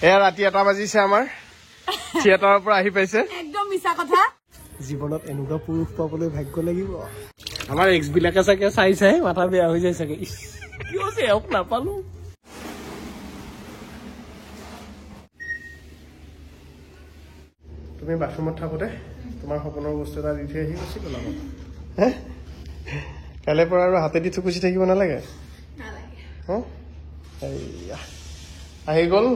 এয়া ৰাতি এটা বাজিছে আমাৰ থিয়েটাৰৰ পৰা আহি পাইছে একদম মিছা কথা জীৱনত এনেকুৱা পুৰুষ পাবলৈ ভাগ্য লাগিব আমাৰ এক্স বিলাকে চাগে চাই চাই মাথা বেয়া হৈ যায় চাগে কিয় যে এওক নাপালো তুমি বাথৰুমত থাকোতে তোমাৰ সপোনৰ বস্তু এটা দি থৈ আহি গৈছিলো লগত কাইলৈ পৰা আৰু হাতেদি থুকুচি থাকিব নালাগে আহি গ'ল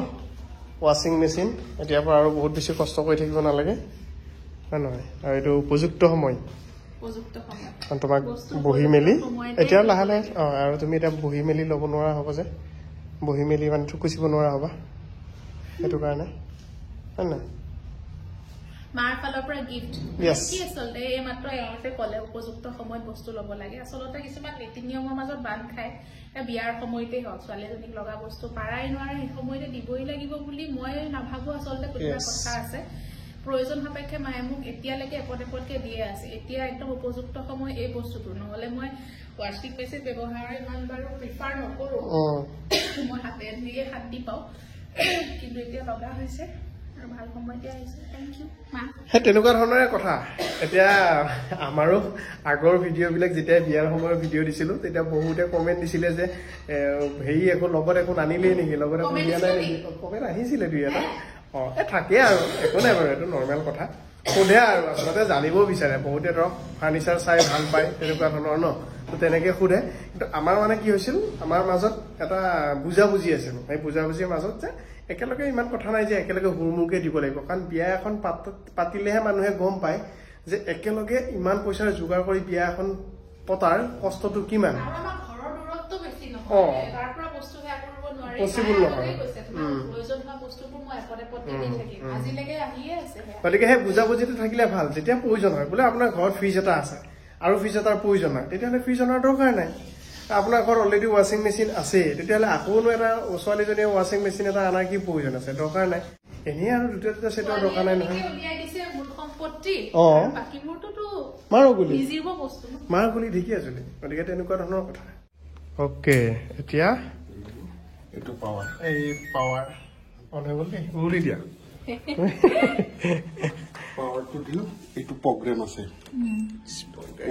ৱাশ্বিং মেচিন এতিয়াৰ পৰা আৰু বহুত বেছি কষ্ট কৰি থাকিব নালাগে হয় নহয় আৰু এইটো উপযুক্ত সময় তোমাক বহি মেলি এতিয়া লাহে লাহে আৰু তুমি এতিয়া বহি মেলি ল'ব নোৱাৰা হ'ব যে বহি মেলি মানে থুকুচিব নোৱাৰা হ'বা সেইটো কাৰণে হয় নাই মাৰ ফালৰ পৰা গিফ্ট কি আচলতে এই মাত্ৰ এওঁতে ক'লে উপযুক্ত সময়ত বস্তু ল'ব লাগে আচলতে কিছুমান নীতি নিয়মৰ মাজত বান্ধ খায় বিয়াৰ সময়তেই হওক ছোৱালীজনীক লগা বস্তু পাৰাই নোৱাৰে সেই সময়তে দিবই লাগিব বুলি মই নাভাবো আচলতে কোনোবা কথা আছে প্ৰয়োজন সাপেক্ষে মায়ে মোক এতিয়ালৈকে এপদকে দিয়ে আছে এতিয়া একদম উপযুক্ত সময় এই বস্তুটো নহ'লে মই ৱাশ্বিং মেচিন ব্যৱহাৰ ইমান বাৰু প্ৰিফাৰ নকৰো মই হাতে দিয়ে শান্তি পাওঁ কিন্তু এতিয়া লগা হৈছে ভাল সময়তে আহিছে থ্যাংক ইউ মা সেই তেনেকুৱা ধৰণৰে কথা এতিয়া আমাৰো আগৰ ভিডিঅ'বিলাক যেতিয়া বিয়াৰ সময়ৰ ভিডিঅ' দিছিলোঁ তেতিয়া বহুতে কমেণ্ট দিছিলে যে হেৰি একো লগত একো নানিলেই নেকি লগত একো দিয়া নাই নেকি কমেণ্ট আহিছিলে দুই এটা থাকে আৰু একো নাই বাৰু এইটো নৰ্মেল কথা সোধে আৰু আচলতে জানিব বিচাৰে বহুতে ধৰক ফাৰ্নিচাৰ চাই ভাল পায় তেনেকুৱা ধৰণৰ ন তো তেনেকৈ সোধে কিন্তু আমাৰ মানে কি হৈছিল আমাৰ মাজত এটা বুজাবুজি আছিল সেই বুজাবুজিৰ মাজত যে একেলগে ইমান কথা নাই যে একেলগে হুৰমুৰকে দিব লাগিব কাৰণ বিয়া এখন পাতিলেহে মানুহে গম পায় যে একেলগে ইমান পইচাৰ যোগাৰ কৰি বিয়া এখন পতাৰ কষ্টটো কিমান পচিবল নহয় গতিকে সেই বুজাবুজিটো থাকিলে ভাল যেতিয়া প্ৰয়োজন হয় বোলে আপোনাৰ ঘৰত ফ্ৰিজ এটা আছে আৰু ফ্ৰিজ এটাৰ প্ৰয়োজন হয় তেতিয়াহ'লে ফ্ৰিজ অনাৰ দৰকাৰ নাই আপোনাৰ ঘৰত অলৰেডি ৱাশ্বিং মেচিন আছে তেতিয়াহ'লে আকৌনো এটা ছোৱালীজনীয়ে ৱাশ্বিং মেচিন এটা অনাৰ কি প্ৰয়োজন আছে দৰকাৰ নাই এনেই আৰু দুটা চেটৰ দৰকাৰ নাই নহয় মাৰ গুলি ঢেকীয়াজুলি গতিকে তেনেকুৱা ধৰণৰ কথা অ'কে এতিয়া এইটো পাৱাৰ এই পাৱাৰ অন হৈ গ'ল দেই উৰুলি দিয়া পাৱাৰটো দিলো এইটো প্ৰগ্ৰেম আছে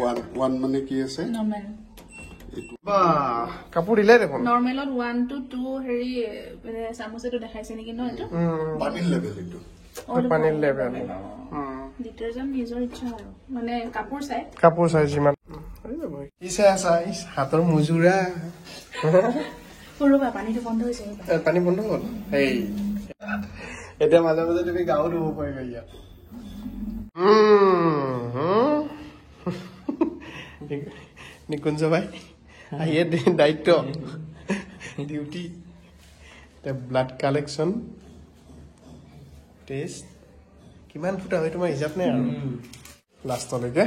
ওৱান মানে কি আছে কাপোৰ দিলে দেখোন নৰ্মেলত 1 to 2 হেৰি মানে চামুচেটো দেখাইছে নেকি ন এইটো পানীৰ লেভেল এইটো পানীৰ লেভেল ডিটাৰজেন্ট নিজৰ ইচ্ছা আৰু মানে কাপোৰ চাই যিমান কি চাই আছা হাতৰ মুজুৰা ৰবা পানীটো বন্ধ হৈছে পানী বন্ধ হ'ল এই এতিয়া মাজে মাজে তুমি গাও ধুব পাৰিবা ইয়াত নিকুঞ্জ ভাই আহিয়ে দায়িত্ব ডিউটি ব্লাড কালেকশ্যন টেষ্ট কিমান ফুটা হয় তোমাৰ হিচাপ নাই আৰু লাষ্টলৈকে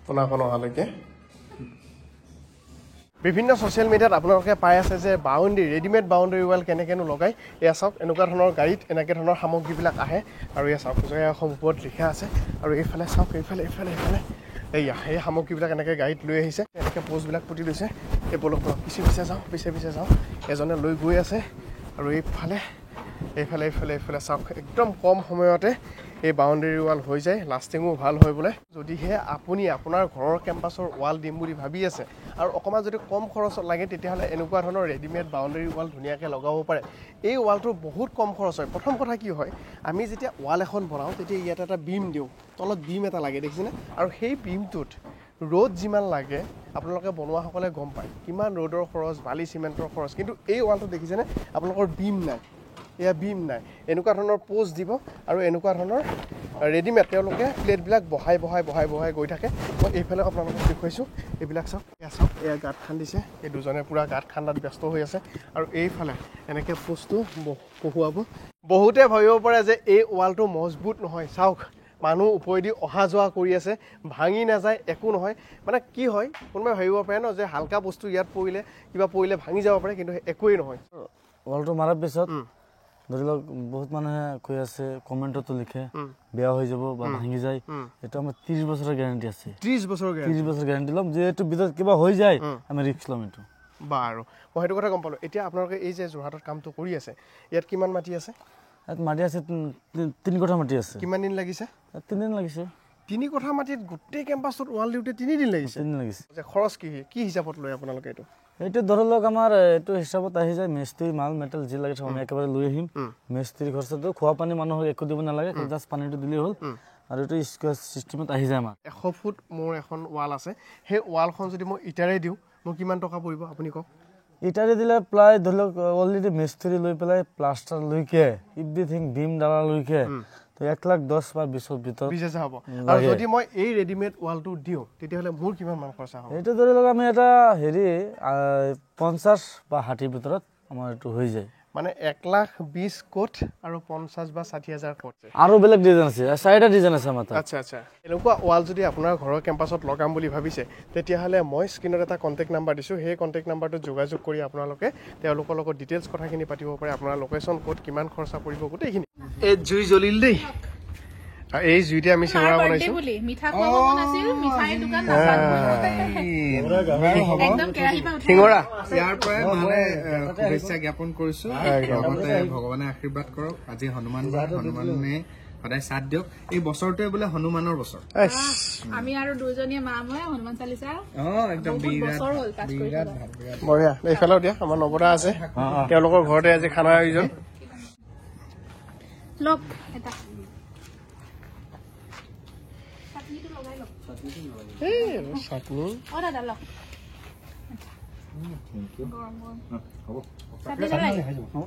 পোনাকণ অহালৈকে বিভিন্ন ছ'চিয়েল মিডিয়াত আপোনালোকে পাই আছে যে ৰেডিমেড বাউণ্ডেৰী ৱাল কেনেকৈনো লগায় এয়া চাওক এনেকুৱা ধৰণৰ গাড়ীত এনেকৈ ধৰণৰ সামগ্ৰীবিলাক আহে আৰু এয়া চাওক এখন ওপৰত লিখা আছে আৰু এইফালে চাওক এইফালে এয়া সেই সামগ্ৰীবিলাক এনেকৈ গাড়ীত লৈ আহিছে এনেকৈ প'ষ্টবিলাক পুতি লৈছে এই বলক পিছে যাওঁ এজনে লৈ গৈ আছে আৰু এইফালে চাওক একদম কম সময়তে এই বাউণ্ডেৰী ৱাল হৈ যায় লাষ্টিঙো ভাল হয় বোলে যদিহে আপুনি আপোনাৰ ঘৰৰ কেম্পাছৰ ৱাল দিম বুলি ভাবি আছে আৰু অকণমান যদি কম খৰচত লাগে তেতিয়াহ'লে এনেকুৱা ধৰণৰ ৰেডিমেড বাউণ্ডেৰী ৱাল ধুনীয়াকৈ লগাব পাৰে এই ৱালটো বহুত কম খৰচ হয় প্ৰথম কথা কি হয় আমি যেতিয়া ৱাল এখন বনাওঁ তেতিয়া ইয়াত এটা বিম দিওঁ তলত বিম এটা লাগে দেখিছেনে আৰু সেই বিমটোত ৰ'দ যিমান লাগে আপোনালোকে বনোৱাসকলে গম পায় কিমান ৰ'দৰ খৰচ বালি চিমেণ্টৰ খৰচ কিন্তু এই ৱালটো দেখিছেনে আপোনালোকৰ বিম নাই এয়া বিম নাই এনেকুৱা ধৰণৰ পোষ্ট দিব আৰু এনেকুৱা ধৰণৰ ৰেডিমেড তেওঁলোকে প্লেটবিলাক বহাই গৈ থাকে মই এইফালে আপোনালোকক দেখুৱাইছোঁ এইবিলাক চাওক এয়া গাঁত খান্দিছে এই দুজনে পূৰা গাঁত খান্দাত ব্যস্ত হৈ আছে আৰু এইফালে এনেকৈ পোষ্টটো বহুৱাব বহুতে ভাবিব পাৰে যে এই ৱালটো মজবুত নহয় চাওক মানুহ ওপৰেদি অহা যোৱা কৰি আছে ভাঙি নাযায় একো নহয় মানে কি হয় কোনোবাই ভাবিব পাৰে ন যে হালকা বস্তু ইয়াত কিবা পৰিলে ভাঙি যাব পাৰে কিন্তু একোৱেই নহয় ৱালটো মাৰাৰ পিছত ধৰি লওক বহুত মানুহে কৈ আছে কমেণ্টতো লিখে বেয়া হৈ যাব বা ভাঙি যায় এটা আমাৰ 30 বছৰৰ গ্যাৰান্টি আছে 30 বছৰ গ্যাৰান্টি ল'ম যে এইটো ভিতৰত কিবা হৈ যায় আমি ৰিস্ক ল'ম এইটো বাৰু মই সেইটো কথা গম পালোঁ এতিয়া আপোনালোকে এই যে যোৰহাটত কামটো কৰি আছে ইয়াত কিমান মাটি আছে ইয়াত মাটি আছে 3 কঠা মাটি আছে কিমান দিন লাগিছে 3 দিন লাগিছে 3 কঠা মাটিত গোটেই কেম্পাছটোত ৱাল দিওঁতে 3 দিন লাগিছে 3 দিন লাগিছে যে খৰচ কি হিচাপত লয় আপোনালোকে এইটো এইটো ধৰি লওক আমাৰ এইটো হিচাপত আহি যায় মিস্ত্ৰী মাল মেটেল যি লাগে আমি একেবাৰে লৈ আহিম মিস্ত্ৰী খৰচটো খোৱা পানী মানুহক একো দিব নালাগে জাষ্ট পানীটো দিলেই হ'ল আৰু এইটো স্কোৱাৰ চিষ্টেমত আহি যায় আমাৰ 100 ফুট মোৰ এখন ৱাল আছে সেই ৱালখন যদি মই ইটাৰে দিওঁ মোৰ কিমান টকা পৰিব আপুনি কওক ইটাৰে দিলে প্ৰায় ধৰি লওক অলৰেডি মিস্ত্ৰী লৈ পেলাই প্লাষ্টাৰ লৈকে এভৰিথিং বিম ডালা লৈকে তো 1,10,000 বা 20,000 ভিতৰত 20,000 হ'ব আৰু যদি মই এই ৰেডিমেড ৱালটো দিওঁ তেতিয়াহ'লে মোৰ কিমান মান খৰচা হ'ব এইটো ধৰি লওক আমি এটা হেৰি 50 বা 60 ভিতৰত আমাৰ এইটো হৈ যায় মানে 1,20,000 কোট আৰু 50 বা 60,000 কোট আৰু বেলেগ ডিজাইন আছে 4টা ডিজাইন আছে আমাৰ আচ্ছা আচ্ছা এনেকুৱা ৱাল যদি আপোনাৰ ঘৰৰ কেম্পাছত লগাম বুলি ভাবিছে তেতিয়াহ'লে মই স্ক্ৰীনত এটা কণ্টেক্ট নাম্বাৰ দিছোঁ সেই কণ্টেক্ট নাম্বাৰটোত যোগাযোগ কৰি আপোনালোকে তেওঁলোকৰ লগত ডিটেইলছ কথাখিনি পাতিব পাৰে আপোনাৰ লোকেশ্যন ক'ত কিমান খৰচা পৰিব গোটেইখিনি এই জুই জ্বলিল দেই আৰু এই জুইতে আমি চিঙৰা বনাইছোঁ চিঙৰা ইয়াৰ পৰাই মানে শুভেচ্ছা জ্ঞাপন কৰিছোঁ লগতে ভগৱানে আশীৰ্বাদ কৰক আজি হনুমানে সদায় সাথ দিয়ক এই বছৰটোৱে বোলে হনুমানৰ বছৰ আমি আৰু দুজনীয়ে মা মই হনুমান চালিসা একদম বিৰাট বঢ়িয়া এইফালেও দিয়া আমাৰ নৱদা আছে তেওঁলোকৰ ঘৰতে আজি খানা আয়োজন লক এটা চাটনি দাদা লক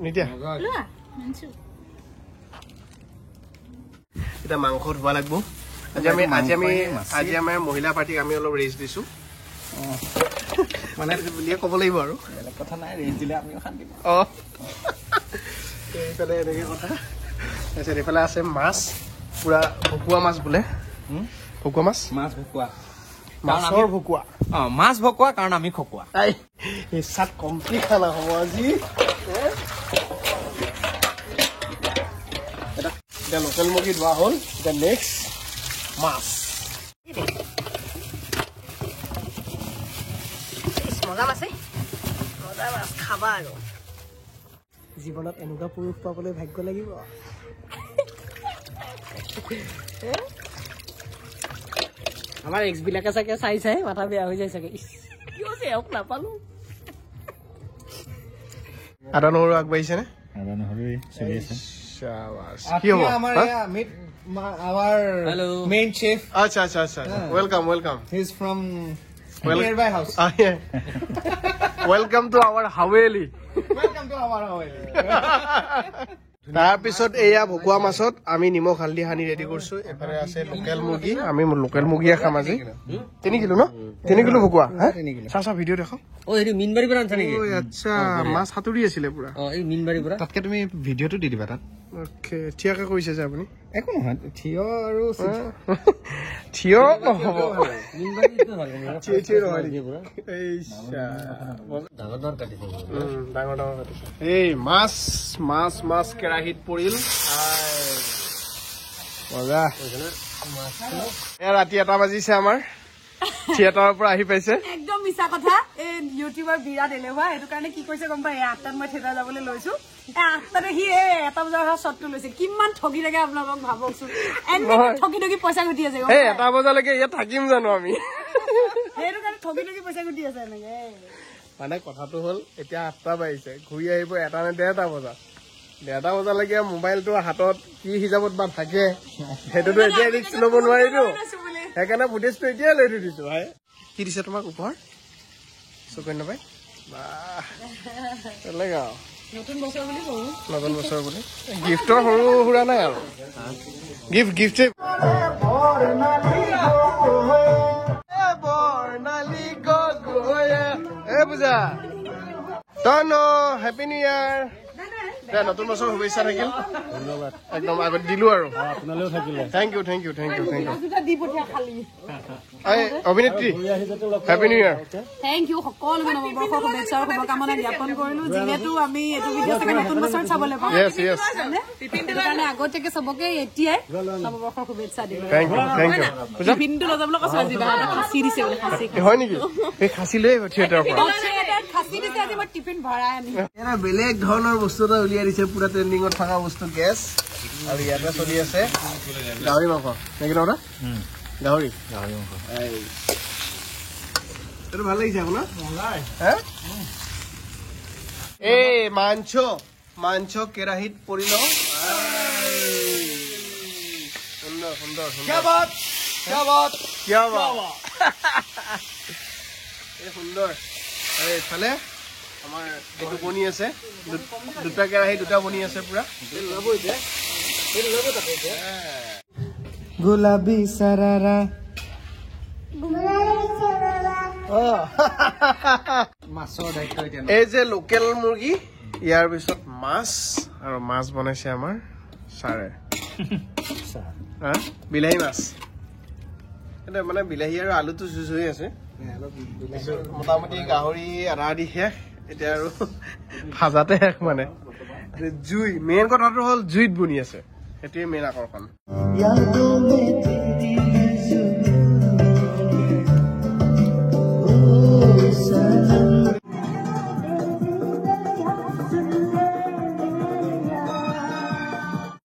নিদিয়া এতিয়া মাংস ধুব লাগিব আজি আমাৰ মহিলা পাৰ্টিক আমি অলপ ৰেষ্ট দিছোঁ মানে বুলিয়ে ক'ব লাগিব আৰু কথা নাই ৰেঞ্জ দিলে আমিও শান্তি এইফালে এনেকৈ কথা তাৰপিছত এইফালে আছে মাছ পুৰা ভকুৱা মাছ বোলে ভকুৱা মাছ মাছ ভকুৱা মাছৰ ভকুৱা মাছ ভকুৱা কাৰণ আমি খকুৱা ইচ্ছাত কমটি খানা হ'ব আজি এতিয়া লোকেল মুৰ্গী ধোৱা হ'ল এতিয়া নেক্সট মাছ মজা মাছে মজা মাছ খাবা আৰু জীৱনত এনেকুৱা পুৰুষ পাবলৈ ভাগ্য লাগিব আমাৰ এক্স বিলাকে চাগে চাই চাই মাথা বেয়া হৈ যায় চাগে কিয় যে হওক নাপালো আদা নহৰু আগবাঢ়িছে নে আদা নহৰু চলি আছে কি হ'ব আমাৰ মেইন চেফ আচ্ছা আচ্ছা আচ্ছা welcome welcome he is from nearby house welcome to our haveli welcome to our haveli তাৰপিছত এয়া ভকুৱা মাছত আমি নিমখ হালধি সানি ৰেডি কৰিছো এফালে আছে লোকেল মুৰ্গী আমি লোকেল মুৰ্গীয়ে খাম আজি 3 কিলো ন 3 কিলো ভকুৱা চা ভিডিঅ' দেখাও এইটো মিনবাৰীৰ পৰা আনিছা নেকি আচ্ছা মাছ সাঁতুৰি আছিলে পুৰা এই মিনবাৰীৰ পৰা তাতকে তুমি ভিডিঅ'টো দি দিবা তাত অ'কে থিয়াকে কৰিছে যে আপুনি একো নহয় থিয় আৰু থিয় নহ'ব ডাঙৰ ডাঙৰ কাটিছে এই মাছ মাছ মাছ কেৰাহীত পৰিল মজা ৰাতি 1 বাজিছে আমাৰ থিয়েটাৰৰ পৰা আহি পাইছে একদম মিছা কথা এই ইউটিউবৰ বিৰাট এলেহুৱা সেইটো কাৰণে কি কৰিছে গম পাই 8টাত মই থিয়েটাৰ যাবলৈ লৈছো 8টাতে সি 1 বজাৰ শ্বটটো লৈছে কিমান ঠগি লাগে আপোনালোকক ভাবকচোন এনে ঠগি ঠগি পইচা ঘটি আছে 1 বজালৈকে ইয়াত থাকিম জানো আমি সেইটো কাৰণে ঠগি ঠগি পইচা ঘটি আছে এনেকে মানে কথাটো হ'ল এতিয়া 8টা বাজিছে ঘূৰি আহিব 1টা নে 1:30 বজাত 1:30 বজালৈকে মোবাইলটো হাতত কি হিচাপত বা থাকে সেইটোতো এতিয়া ৰিস্ক ল'ব নোৱাৰিলো সেইকাৰণে ফুটেজটো এতিয়াই লৈ দিছো ভাই কি দিছে তোমাক উপহাৰ সুকন্যা ভাই নতুন বছৰ বুলি গিফ্টৰ সৰু সুৰা নাই আৰু গিফ্ট পূজা তই হেপী নিউ ইয়াৰ নতুন বছৰ শুভেচ্ছা থাকিল একদম আগত দিলো আৰু আপোনালৈও থাকিলে থেংক ইউ অভিনেত্ৰী happy new year thank you সকলোকে নৱবৰ্ষৰ শুভেচ্ছাৰ শুভকামনা জ্ঞাপন কৰিলো যিহেতু আমি এইটো ভিডিঅ' চাগে নতুন বছৰত চাবলৈ পাম সেইটো কাৰণে আগতীয়াকে চবকে এতিয়াই নৱবৰ্ষৰ শুভেচ্ছা দিলো থেংক ইউ টিফিনটো লৈ যাবলৈ কৈছো আজি বাৰটা খাচী দিছে বোলে খাচী হয় নেকি এই খাচী লৈ থিয়েটাৰৰ পৰা খাচী দিছে আজি মই টিফিন ভৰাই আনিম এটা বেলেগ ধৰণৰ বস্তু এটা উলিয়াই দিছে পুৰা ট্ৰেণ্ডিঙত থকা বস্তু গেছ আৰু ইয়াতে চলি আছে গাহৰি মাংস নেকি দাদা গাহৰি মাংস এইটো ভাল লাগিছে আপোনাৰ এই মাংস কেৰাহীত পৰি লওঁ সুন্দৰ সুন্দৰ সুন্দৰ আৰু এইফালে আমাৰ এইটো বনি আছে দুটা কেৰাহী দুটা বনি আছে পুৰা গোলাবী চাৰাৰা মাছৰ দায়িত্ব এতিয়া এই যে লোকেল মুৰ্গী ইয়াৰ পিছত মাছ আৰু মাছ বনাইছে আমাৰ ছাৰে বিলাহী মাছ এটা মানে বিলাহী আৰু আলুটো জুজ হৈ আছে মোটামুটি গাহৰি আধা আধি শেষ এতিয়া আৰু ভাজাতে শেষ মানে জুই মেইন কথাটো হ'ল জুইত বনি আছে সেইটোৱে মেইন আকৰ্ষণ